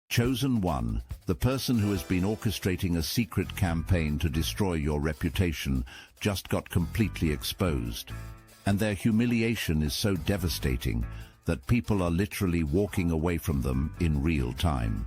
Chosen one, the person who has been orchestrating a secret campaign to destroy your reputation, just got completely exposed. And their humiliation is so devastating that people are literally walking away from them in real time.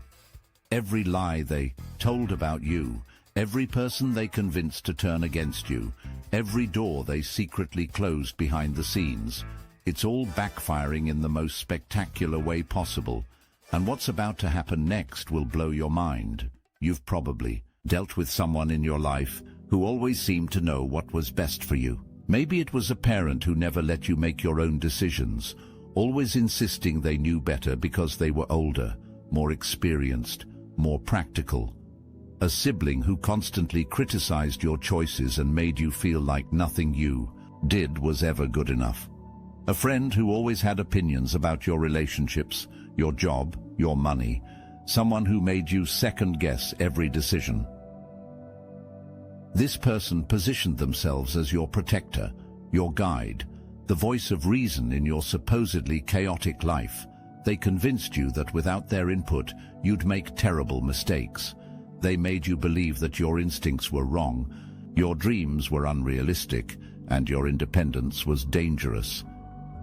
Every lie they told about you, every person they convinced to turn against you, every door they secretly closed behind the scenes, it's all backfiring in the most spectacular way possible. And what's about to happen next will blow your mind. You've probably dealt with someone in your life who always seemed to know what was best for you. Maybe it was a parent who never let you make your own decisions, always insisting they knew better because they were older, more experienced, more practical. A sibling who constantly criticized your choices and made you feel like nothing you did was ever good enough. A friend who always had opinions about your relationships, your job, your money, someone who made you second-guess every decision. This person positioned themselves as your protector, your guide, the voice of reason in your supposedly chaotic life. They convinced you that without their input, you'd make terrible mistakes. They made you believe that your instincts were wrong, your dreams were unrealistic, and your independence was dangerous.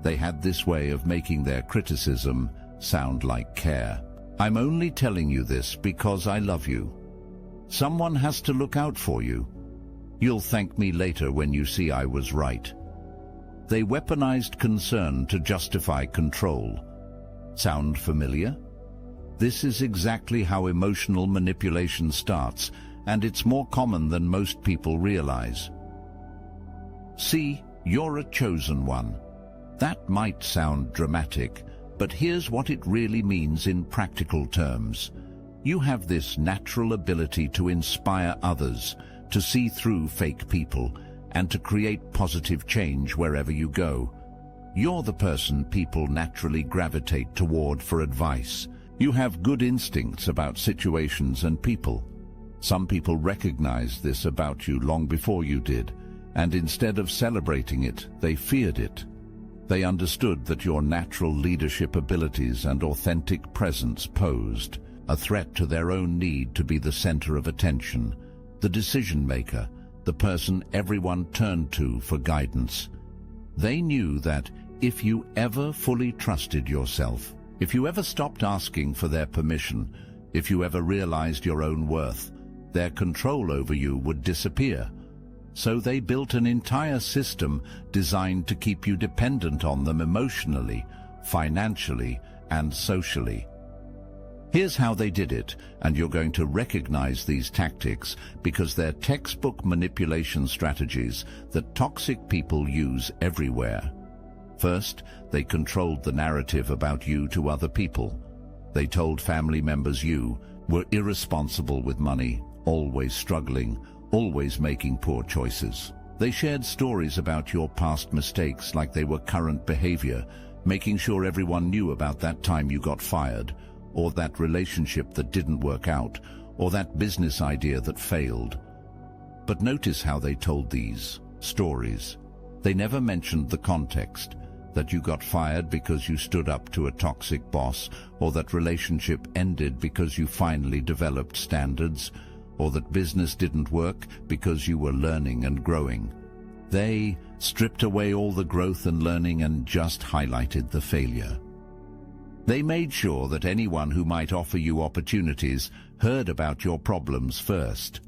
They had this way of making their criticism sound like care. I'm only telling you this because I love you. Someone has to look out for you. You'll thank me later when you see I was right. They weaponized concern to justify control. Sound familiar? This is exactly how emotional manipulation starts, and it's more common than most people realize. See, you're a chosen one. That might sound dramatic, but here's what it really means in practical terms. You have this natural ability to inspire others, to see through fake people, and to create positive change wherever you go. You're the person people naturally gravitate toward for advice. You have good instincts about situations and people. Some people recognized this about you long before you did, and instead of celebrating it, they feared it. They understood that your natural leadership abilities and authentic presence posed a threat to their own need to be the center of attention, the decision maker, the person everyone turned to for guidance. They knew that if you ever fully trusted yourself, if you ever stopped asking for their permission, if you ever realized your own worth, their control over you would disappear. So they built an entire system designed to keep you dependent on them emotionally, financially, and socially. Here's how they did it, and you're going to recognize these tactics because they're textbook manipulation strategies that toxic people use everywhere. First, they controlled the narrative about you to other people. They told family members you were irresponsible with money, always struggling, always making poor choices. They shared stories about your past mistakes like they were current behavior, making sure everyone knew about that time you got fired, or that relationship that didn't work out, or that business idea that failed. But notice how they told these stories. They never mentioned the context, that you got fired because you stood up to a toxic boss, or that relationship ended because you finally developed standards, or that business didn't work because you were learning and growing. They stripped away all the growth and learning and just highlighted the failure. They made sure that anyone who might offer you opportunities heard about your problems first.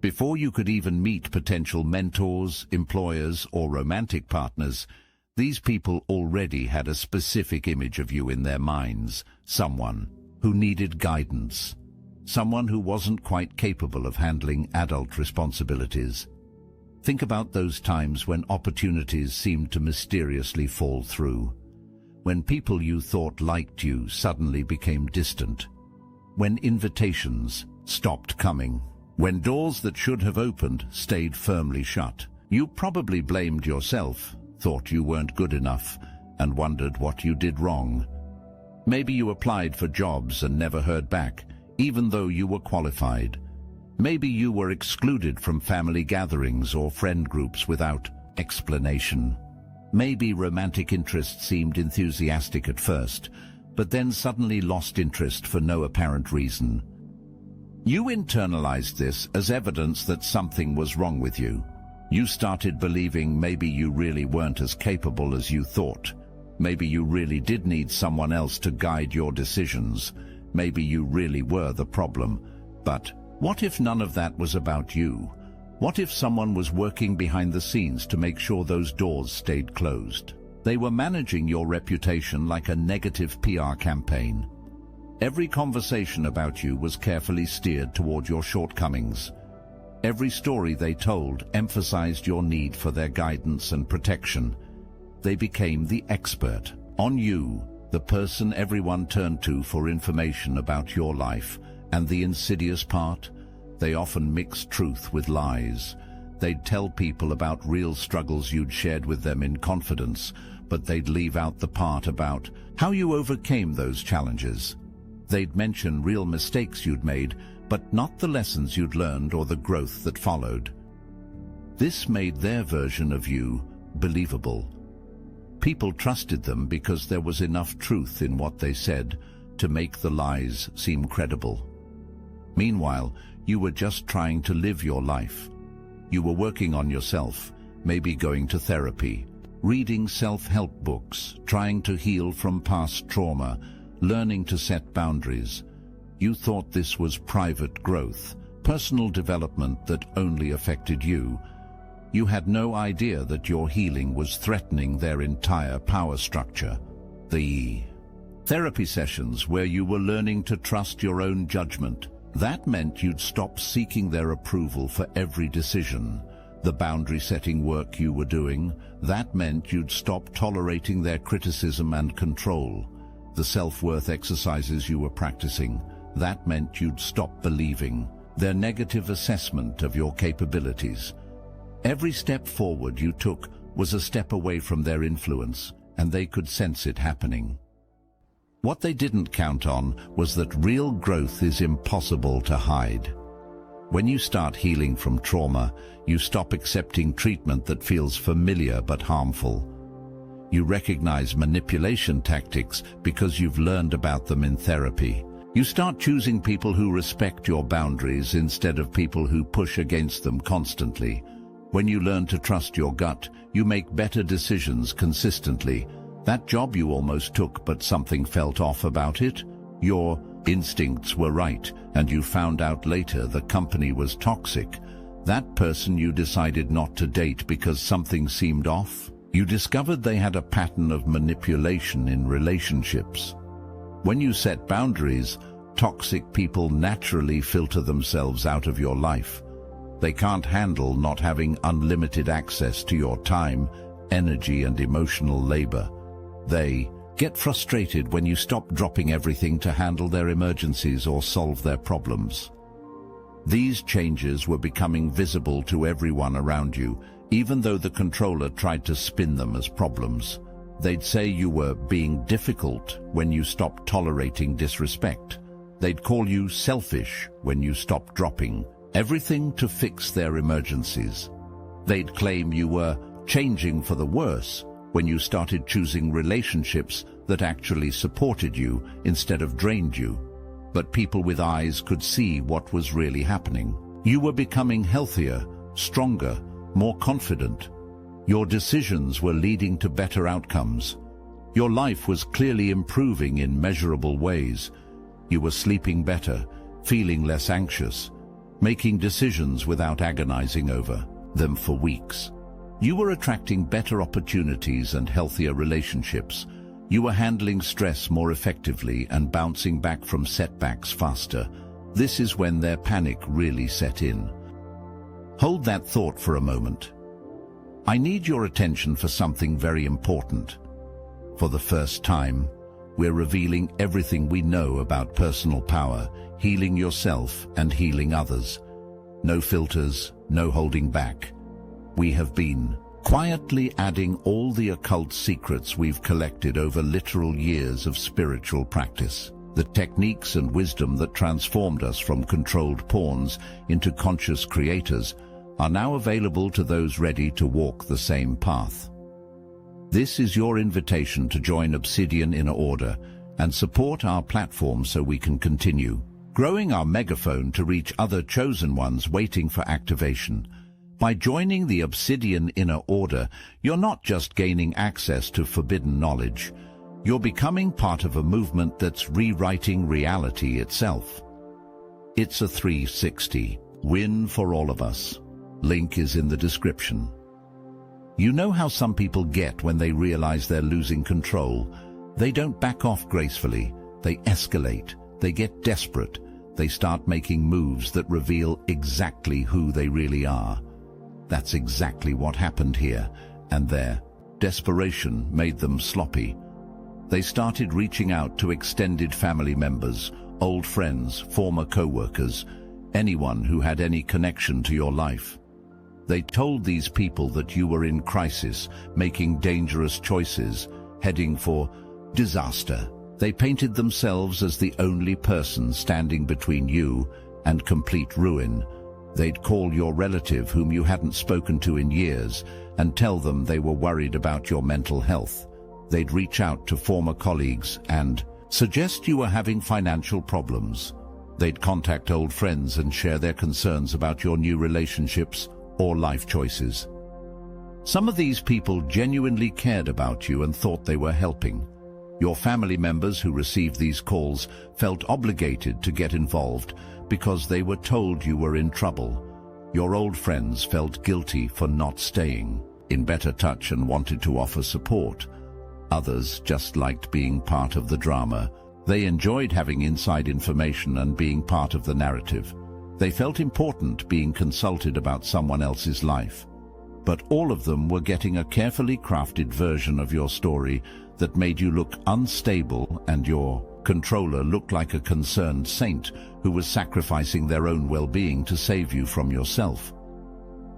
Before you could even meet potential mentors, employers, or romantic partners, these people already had a specific image of you in their minds, someone who needed guidance, someone who wasn't quite capable of handling adult responsibilities. Think about those times when opportunities seemed to mysteriously fall through, when people you thought liked you suddenly became distant, when invitations stopped coming, when doors that should have opened stayed firmly shut. You probably blamed yourself, thought you weren't good enough, and wondered what you did wrong. Maybe you applied for jobs and never heard back, even though you were qualified. Maybe you were excluded from family gatherings or friend groups without explanation. Maybe romantic interest seemed enthusiastic at first, but then suddenly lost interest for no apparent reason. You internalized this as evidence that something was wrong with you. You started believing maybe you really weren't as capable as you thought. Maybe you really did need someone else to guide your decisions. Maybe you really were the problem. But what if none of that was about you? What if someone was working behind the scenes to make sure those doors stayed closed? They were managing your reputation like a negative PR campaign. Every conversation about you was carefully steered toward your shortcomings. Every story they told emphasized your need for their guidance and protection. They became the expert on you, the person everyone turned to for information about your life. And the insidious part? They often mixed truth with lies. They'd tell people about real struggles you'd shared with them in confidence, but they'd leave out the part about how you overcame those challenges. They'd mention real mistakes you'd made, but not the lessons you'd learned or the growth that followed. This made their version of you believable. People trusted them because there was enough truth in what they said to make the lies seem credible. Meanwhile, you were just trying to live your life. You were working on yourself, maybe going to therapy, reading self-help books, trying to heal from past trauma, learning to set boundaries. You thought this was private growth, personal development that only affected you. You had no idea that your healing was threatening their entire power structure. The therapy sessions where you were learning to trust your own judgment. That meant you'd stop seeking their approval for every decision. The boundary-setting work you were doing, that meant you'd stop tolerating their criticism and control. The self-worth exercises you were practicing, that meant you'd stop believing their negative assessment of your capabilities. Every step forward you took was a step away from their influence, and they could sense it happening. What they didn't count on was that real growth is impossible to hide. When you start healing from trauma, you stop accepting treatment that feels familiar but harmful. You recognize manipulation tactics because you've learned about them in therapy. You start choosing people who respect your boundaries instead of people who push against them constantly. When you learn to trust your gut, you make better decisions consistently. That job you almost took but something felt off about it? Your instincts were right, and you found out later the company was toxic. That person you decided not to date because something seemed off? You discovered they had a pattern of manipulation in relationships. When you set boundaries, toxic people naturally filter themselves out of your life. They can't handle not having unlimited access to your time, energy, and emotional labor. They get frustrated when you stop dropping everything to handle their emergencies or solve their problems. These changes were becoming visible to everyone around you, even though the controller tried to spin them as problems. They'd say you were being difficult when you stopped tolerating disrespect. They'd call you selfish when you stopped dropping everything to fix their emergencies. They'd claim you were changing for the worse when you started choosing relationships that actually supported you instead of drained you. But people with eyes could see what was really happening. You were becoming healthier, stronger, more confident. Your decisions were leading to better outcomes. Your life was clearly improving in measurable ways. You were sleeping better, feeling less anxious, making decisions without agonizing over them for weeks. You were attracting better opportunities and healthier relationships. You were handling stress more effectively and bouncing back from setbacks faster. This is when their panic really set in. Hold that thought for a moment. I need your attention for something very important. For the first time, we're revealing everything we know about personal power, healing yourself and healing others. No filters, no holding back. We have been quietly adding all the occult secrets we've collected over literal years of spiritual practice. The techniques and wisdom that transformed us from controlled pawns into conscious creators are now available to those ready to walk the same path. This is your invitation to join Obsidian Inner Order and support our platform so we can continue growing our megaphone to reach other chosen ones waiting for activation. By joining the Obsidian Inner Order, you're not just gaining access to forbidden knowledge, you're becoming part of a movement that's rewriting reality itself. It's a 360 win for all of us. Link is in the description. You know how some people get when they realize they're losing control? They don't back off gracefully, they escalate, they get desperate, they start making moves that reveal exactly who they really are. That's exactly what happened here, and their desperation made them sloppy. They started reaching out to extended family members, old friends, former co-workers, anyone who had any connection to your life. They told these people that you were in crisis, making dangerous choices, heading for disaster. They painted themselves as the only person standing between you and complete ruin. They'd call your relative whom you hadn't spoken to in years and tell them they were worried about your mental health. They'd reach out to former colleagues and suggest you were having financial problems. They'd contact old friends and share their concerns about your new relationships or life choices. Some of these people genuinely cared about you and thought they were helping. Your family members who received these calls felt obligated to get involved because they were told you were in trouble. Your old friends felt guilty for not staying in better touch and wanted to offer support. Others just liked being part of the drama. They enjoyed having inside information and being part of the narrative. They felt important being consulted about someone else's life. But all of them were getting a carefully crafted version of your story that made you look unstable and your controller look like a concerned saint who was sacrificing their own well-being to save you from yourself.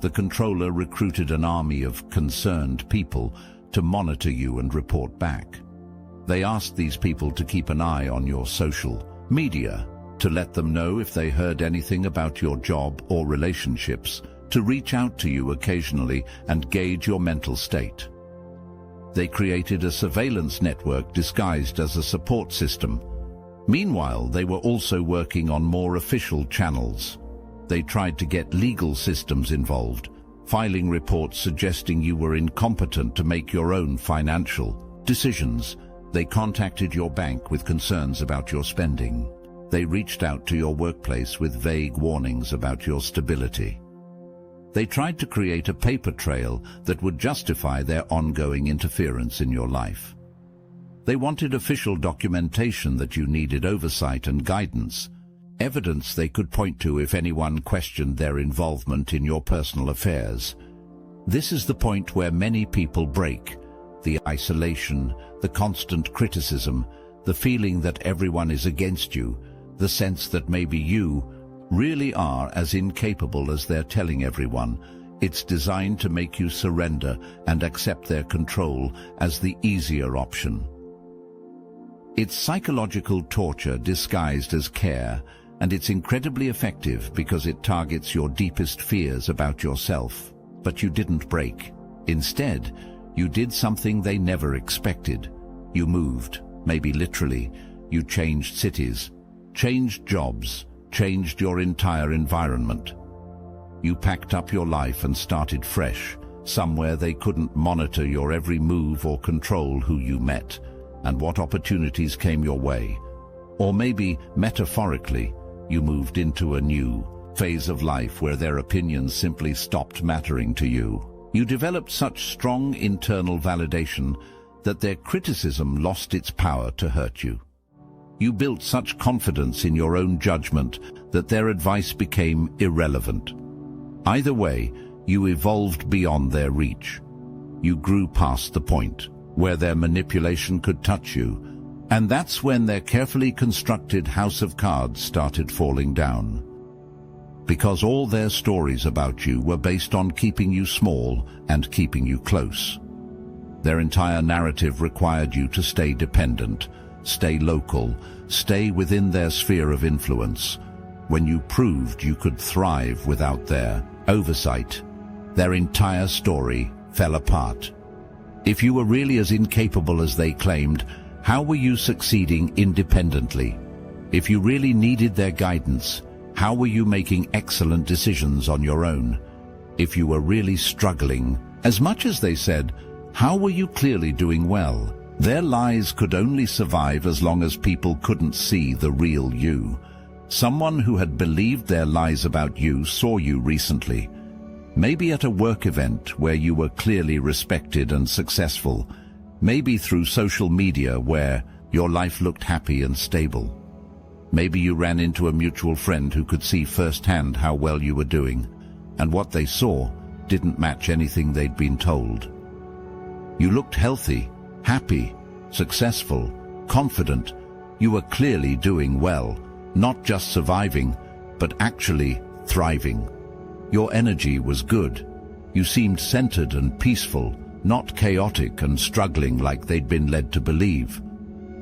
The controller recruited an army of concerned people to monitor you and report back. They asked these people to keep an eye on your social media, to let them know if they heard anything about your job or relationships, to reach out to you occasionally and gauge your mental state. They created a surveillance network disguised as a support system. Meanwhile, they were also working on more official channels. They tried to get legal systems involved, filing reports suggesting you were incompetent to make your own financial decisions. They contacted your bank with concerns about your spending. They reached out to your workplace with vague warnings about your stability. They tried to create a paper trail that would justify their ongoing interference in your life. They wanted official documentation that you needed oversight and guidance, evidence they could point to if anyone questioned their involvement in your personal affairs. This is the point where many people break. The isolation, the constant criticism, the feeling that everyone is against you, the sense that maybe you really are as incapable as they're telling everyone. It's designed to make you surrender and accept their control as the easier option. It's psychological torture disguised as care, and it's incredibly effective because it targets your deepest fears about yourself. But you didn't break. Instead, you did something they never expected. You moved, maybe literally. You changed cities, changed jobs, changed your entire environment. You packed up your life and started fresh, somewhere they couldn't monitor your every move or control who you met and what opportunities came your way. Or maybe, metaphorically, you moved into a new phase of life where their opinions simply stopped mattering to you. You developed such strong internal validation that their criticism lost its power to hurt you. You built such confidence in your own judgment that their advice became irrelevant. Either way, you evolved beyond their reach. You grew past the point where their manipulation could touch you, and that's when their carefully constructed house of cards started falling down. Because all their stories about you were based on keeping you small and keeping you close. Their entire narrative required you to stay dependent, stay local, stay within their sphere of influence. When you proved you could thrive without their oversight, their entire story fell apart. If you were really as incapable as they claimed, How were you succeeding independently? If you really needed their guidance, how were you making excellent decisions on your own? If you were really struggling, as much as they said, how were you clearly doing well? Their lies could only survive as long as people couldn't see the real you. Someone who had believed their lies about you saw you recently. Maybe at a work event where you were clearly respected and successful. Maybe through social media where your life looked happy and stable. Maybe you ran into a mutual friend who could see firsthand how well you were doing, and what they saw didn't match anything they'd been told. You looked healthy, happy, successful, confident. You were clearly doing well, not just surviving, but actually thriving. Your energy was good. You seemed centered and peaceful, not chaotic and struggling like they'd been led to believe.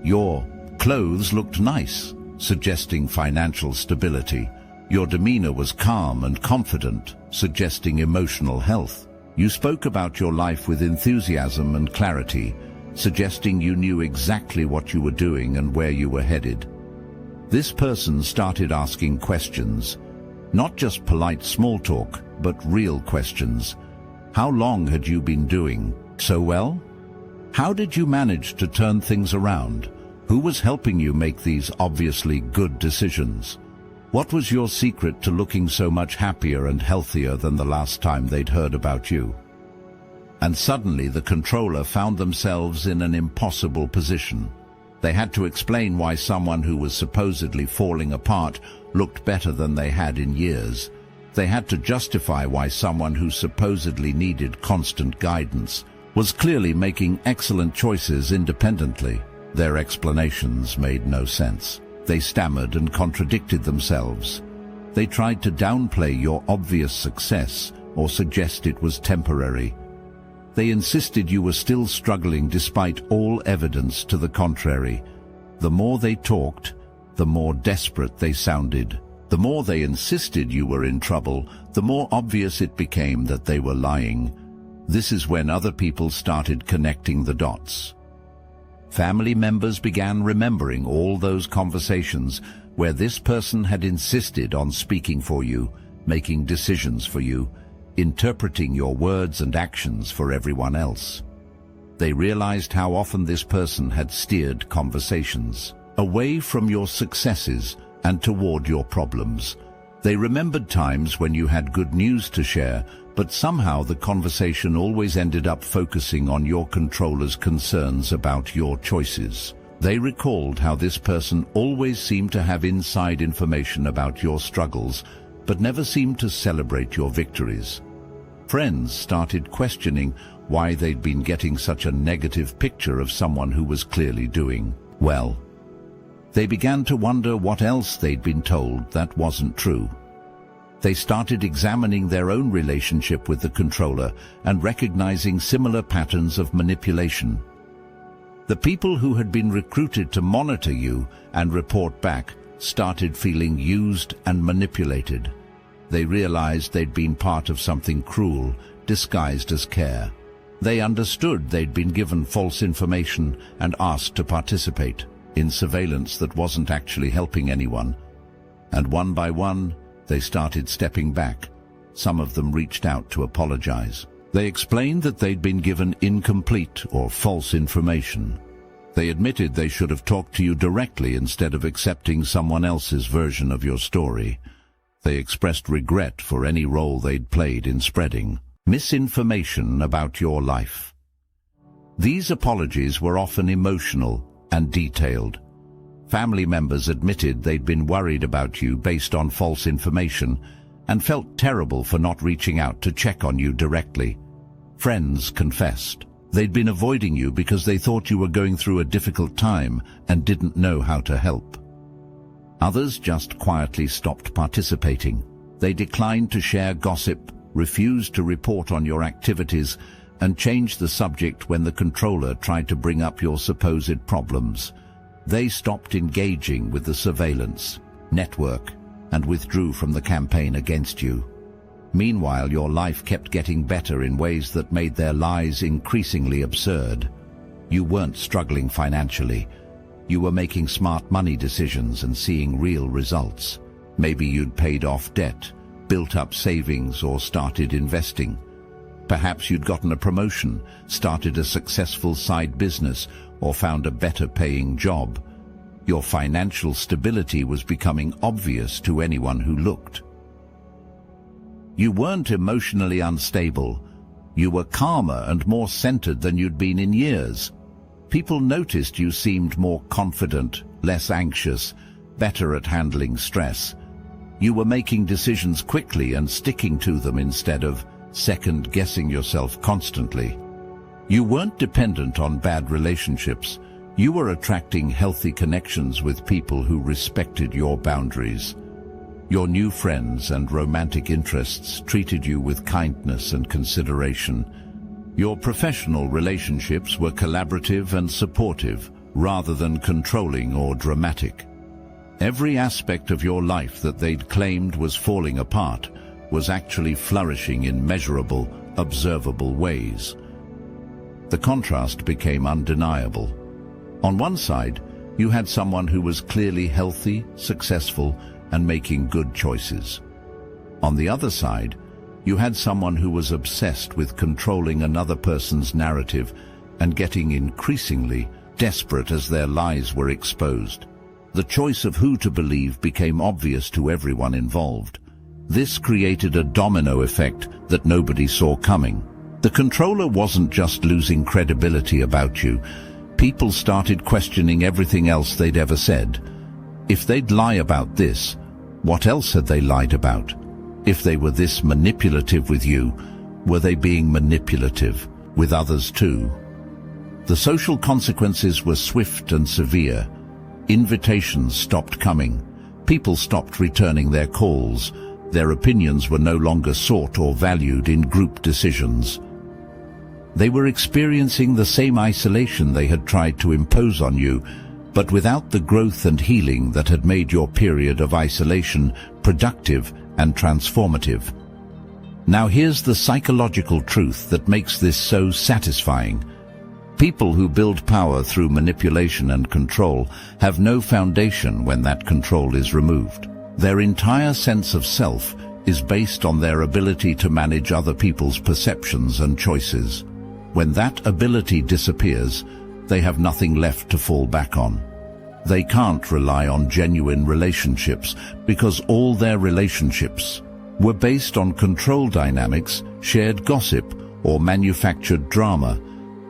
Your clothes looked nice, suggesting financial stability. Your demeanor was calm and confident, suggesting emotional health. You spoke about your life with enthusiasm and clarity, suggesting you knew exactly what you were doing and where you were headed. This person started asking questions, not just polite small talk, but real questions. How long had you been doing so well? How did you manage to turn things around? Who was helping you make these obviously good decisions? What was your secret to looking so much happier and healthier than the last time they'd heard about you? And suddenly the controller found themselves in an impossible position. They had to explain why someone who was supposedly falling apart looked better than they had in years. They had to justify why someone who supposedly needed constant guidance was clearly making excellent choices independently. Their explanations made no sense. They stammered and contradicted themselves. They tried to downplay your obvious success or suggest it was temporary. They insisted you were still struggling despite all evidence to the contrary. The more they talked, the more desperate they sounded. The more they insisted you were in trouble, the more obvious it became that they were lying. This is when other people started connecting the dots. Family members began remembering all those conversations where this person had insisted on speaking for you, making decisions for you, interpreting your words and actions for everyone else. They realized how often this person had steered conversations away from your successes and toward your problems. They remembered times when you had good news to share, but somehow the conversation always ended up focusing on your controller's concerns about your choices. They recalled how this person always seemed to have inside information about your struggles, but never seemed to celebrate your victories. Friends started questioning why they'd been getting such a negative picture of someone who was clearly doing well. They began to wonder what else they'd been told that wasn't true. They started examining their own relationship with the controller and recognizing similar patterns of manipulation. The people who had been recruited to monitor you and report back started feeling used and manipulated. They realized they'd been part of something cruel, disguised as care. They understood they'd been given false information and asked to participate in surveillance that wasn't actually helping anyone. And one by one, they started stepping back. Some of them reached out to apologize. They explained that they'd been given incomplete or false information. They admitted they should have talked to you directly instead of accepting someone else's version of your story. They expressed regret for any role they'd played in spreading misinformation about your life. These apologies were often emotional and detailed. Family members admitted they'd been worried about you based on false information and felt terrible for not reaching out to check on you directly. Friends confessed they'd been avoiding you because they thought you were going through a difficult time and didn't know how to help. Others just quietly stopped participating. They declined to share gossip, refused to report on your activities, and changed the subject when the controller tried to bring up your supposed problems. They stopped engaging with the surveillance network and withdrew from the campaign against you. Meanwhile, your life kept getting better in ways that made their lies increasingly absurd. You weren't struggling financially. You were making smart money decisions and seeing real results. Maybe you'd paid off debt, built up savings, or started investing. Perhaps you'd gotten a promotion, started a successful side business, or found a better-paying job. Your financial stability was becoming obvious to anyone who looked. You weren't emotionally unstable. You were calmer and more centered than you'd been in years. People noticed you seemed more confident, less anxious, better at handling stress. You were making decisions quickly and sticking to them instead of second-guessing yourself constantly. You weren't dependent on bad relationships. You were attracting healthy connections with people who respected your boundaries. Your new friends and romantic interests treated you with kindness and consideration. Your professional relationships were collaborative and supportive, rather than controlling or dramatic. Every aspect of your life that they'd claimed was falling apart was actually flourishing in measurable, observable ways. The contrast became undeniable. On one side, you had someone who was clearly healthy, successful, and making good choices. On the other side, you had someone who was obsessed with controlling another person's narrative and getting increasingly desperate as their lies were exposed. The choice of who to believe became obvious to everyone involved. This created a domino effect that nobody saw coming. The controller wasn't just losing credibility about you. People started questioning everything else they'd ever said. If they'd lie about this, what else had they lied about? If they were this manipulative with you, were they being manipulative with others too? The social consequences were swift and severe. Invitations stopped coming. People stopped returning their calls. Their opinions were no longer sought or valued in group decisions. They were experiencing the same isolation they had tried to impose on you, but without the growth and healing that had made your period of isolation productive and transformative. Now here's the psychological truth that makes this so satisfying. People who build power through manipulation and control have no foundation when that control is removed. Their entire sense of self is based on their ability to manage other people's perceptions and choices. When that ability disappears, they have nothing left to fall back on. They can't rely on genuine relationships because all their relationships were based on control dynamics, shared gossip, or manufactured drama.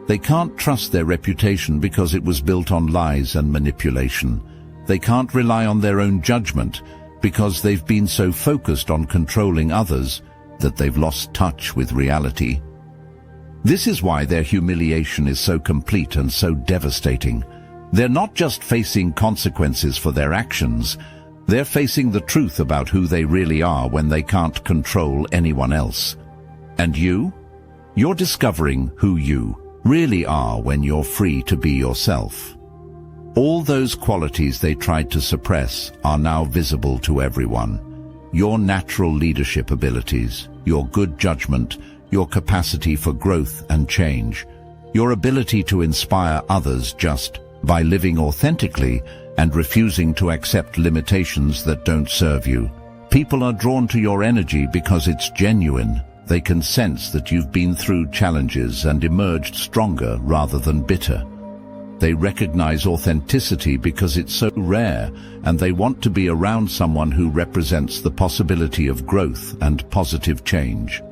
They can't trust their reputation because it was built on lies and manipulation. They can't rely on their own judgment because they've been so focused on controlling others that they've lost touch with reality. This is why their humiliation is so complete and so devastating. They're not just facing consequences for their actions, they're facing the truth about who they really are when they can't control anyone else. And you? You're discovering who you really are when you're free to be yourself. All those qualities they tried to suppress are now visible to everyone. Your natural leadership abilities, your good judgment, your capacity for growth and change, your ability to inspire others just by living authentically and refusing to accept limitations that don't serve you. People are drawn to your energy because it's genuine. They can sense that you've been through challenges and emerged stronger rather than bitter. They recognize authenticity because it's so rare, and they want to be around someone who represents the possibility of growth and positive change.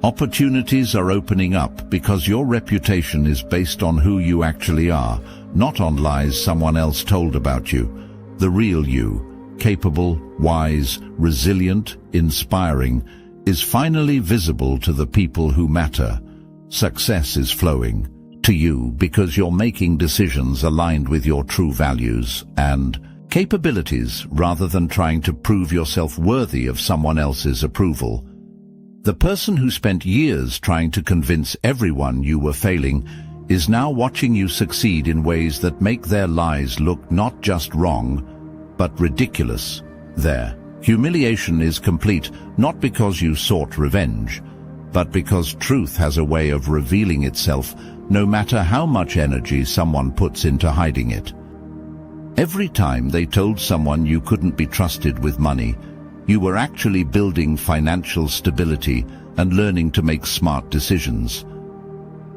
Opportunities are opening up because your reputation is based on who you actually are, not on lies someone else told about you. The real you, capable, wise, resilient, inspiring, is finally visible to the people who matter. Success is flowing to you because you're making decisions aligned with your true values and capabilities rather than trying to prove yourself worthy of someone else's approval. The person who spent years trying to convince everyone you were failing is now watching you succeed in ways that make their lies look not just wrong, but ridiculous. Their humiliation is complete not because you sought revenge, but because truth has a way of revealing itself, no matter how much energy someone puts into hiding it. Every time they told someone you couldn't be trusted with money, you were actually building financial stability and learning to make smart decisions.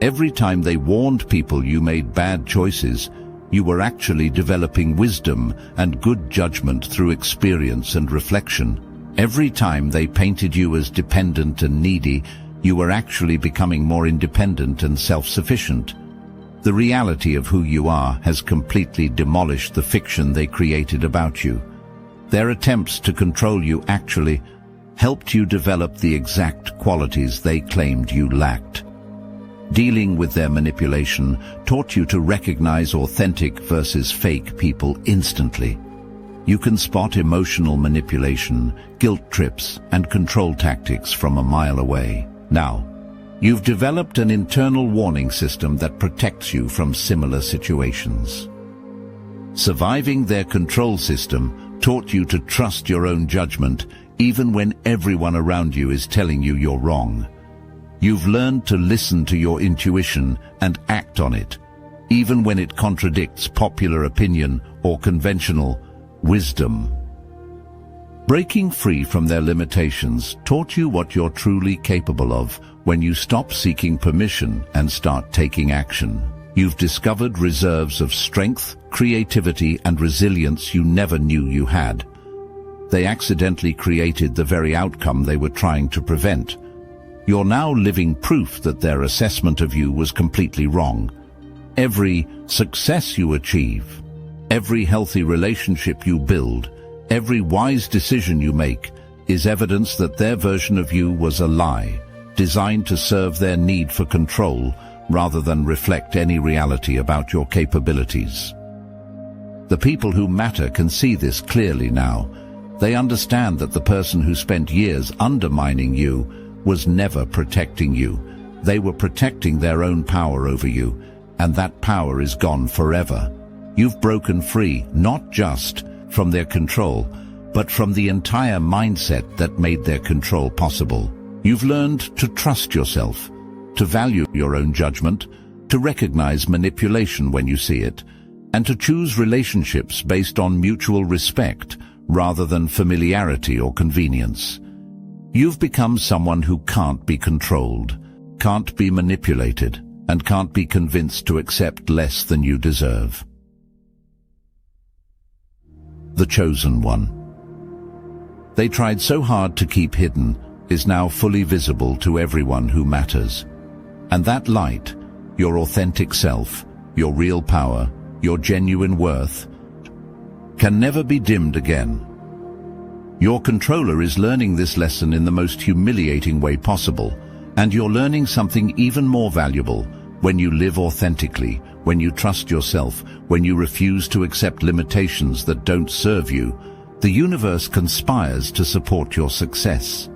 Every time they warned people you made bad choices, you were actually developing wisdom and good judgment through experience and reflection. Every time they painted you as dependent and needy, you were actually becoming more independent and self-sufficient. The reality of who you are has completely demolished the fiction they created about you. Their attempts to control you actually helped you develop the exact qualities they claimed you lacked. Dealing with their manipulation taught you to recognize authentic versus fake people instantly. You can spot emotional manipulation, guilt trips, and control tactics from a mile away. Now, you've developed an internal warning system that protects you from similar situations. Surviving their control system taught you to trust your own judgment even when everyone around you is telling you you're wrong. You've learned to listen to your intuition and act on it, even when it contradicts popular opinion or conventional wisdom. Breaking free from their limitations taught you what you're truly capable of when you stop seeking permission and start taking action. You've discovered reserves of strength, creativity, and resilience you never knew you had. They accidentally created the very outcome they were trying to prevent. You're now living proof that their assessment of you was completely wrong. Every success you achieve, every healthy relationship you build, every wise decision you make is evidence that their version of you was a lie, designed to serve their need for control rather than reflect any reality about your capabilities. The people who matter can see this clearly now. They understand that the person who spent years undermining you was never protecting you. They were protecting their own power over you, and that power is gone forever. You've broken free, not just from their control, but from the entire mindset that made their control possible. You've learned to trust yourself, to value your own judgment, to recognize manipulation when you see it, and to choose relationships based on mutual respect rather than familiarity or convenience. You've become someone who can't be controlled, can't be manipulated, and can't be convinced to accept less than you deserve. The chosen one. They tried so hard to keep hidden is now fully visible to everyone who matters. And that light, your authentic self, your real power, your genuine worth, can never be dimmed again. Your controller is learning this lesson in the most humiliating way possible, and you're learning something even more valuable when you live authentically, when you trust yourself, when you refuse to accept limitations that don't serve you. The universe conspires to support your success.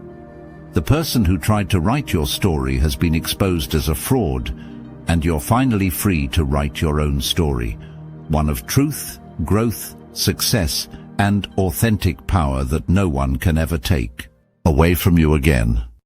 The person who tried to write your story has been exposed as a fraud, and you're finally free to write your own story, one of truth, growth, success, and authentic power that no one can ever take away from you again.